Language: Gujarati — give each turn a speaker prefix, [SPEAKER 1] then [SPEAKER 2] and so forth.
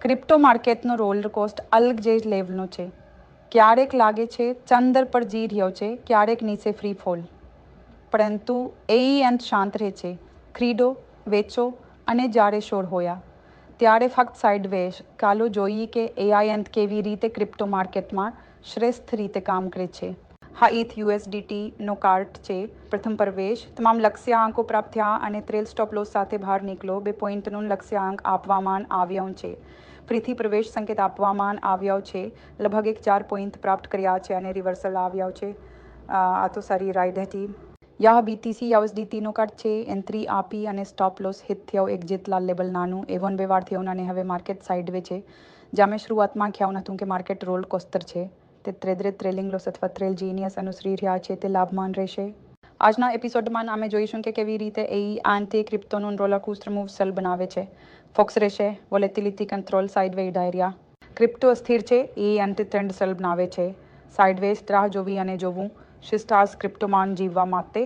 [SPEAKER 1] ક્રિપ્ટો માર્કેટનો રોલર કોસ્ટ અલગ જે લેવલનો છે. ક્યારેક લાગે છે ચંદ્ર પર જી રહ્યો છે, ક્યારેક નીચે ફ્રી ફોલ. પરંતુ અંત શાંત રહે છે. ખરીદો, વેચો અને જ્યારે શોર હોયા ત્યારે ફક્ત સાઇડવેઝ ચાલો જોઈએ કે અંત કેવી રીતે ક્રિપ્ટો માર્કેટમાં શ્રેષ્ઠ રીતે કામ કરે છે. હા, ETH USDTનો કાર્ટ છે. પ્રથમ પ્રવેશ, તમામ લક્ષ્યાંકો પ્રાપ્ત થયા અને ટ્રેલ સ્ટોપ લોસ સાથે બહાર નીકળો. 2 પોઈન્ટનું લક્ષ્યાંક આપવામાં આવ્યું છે. ફરીથી પ્રવેશ સંકેત આપવામાં આવ્યો છે. લગભગ 4 પોઈન્ટ પ્રાપ્ત કર્યા છે અને રિવર્સલ આવ્યો છે. આ તો સારી રાઈડ હતી. યહ BTC USDTનો કાર્ટ છે. એન્ટ્રી આપી અને સ્ટોપ લોસ હિટ થયો. એક્ઝિટ લાલ લેબલ નાનું એવન વ્યવહાર થયો અને હવે માર્કેટ સાઇડવે છે. જ્યાં મેં શરૂઆતમાં ખ્યાલ હતું કે માર્કેટ રોલ કોસ્ટર છે. તે ટ્રેલિંગ લોસ અથવા ટ્રેલ જીનિયસ અનુસરી રહ્યા છે. તે લાભવાન રહેશે. આજના એપિસોડમાં અમે જોઈશું કે કેવી રીતે આંતે ક્રિપ્ટોનું રોલર કોસ્ટર મૂવ સલ બનાવે છે. ફોક્સ રહેશે, volatility control, sideway diarrhoea. Crypto અસ્થિર છે, અંતે ટ્રેન્ડ સલ બનાવે છે. સાઇડવેઝ રાહ જોવી અને જોવું. શિષ્ટાર્સ ક્રિપ્ટોમાં જીવવા માટે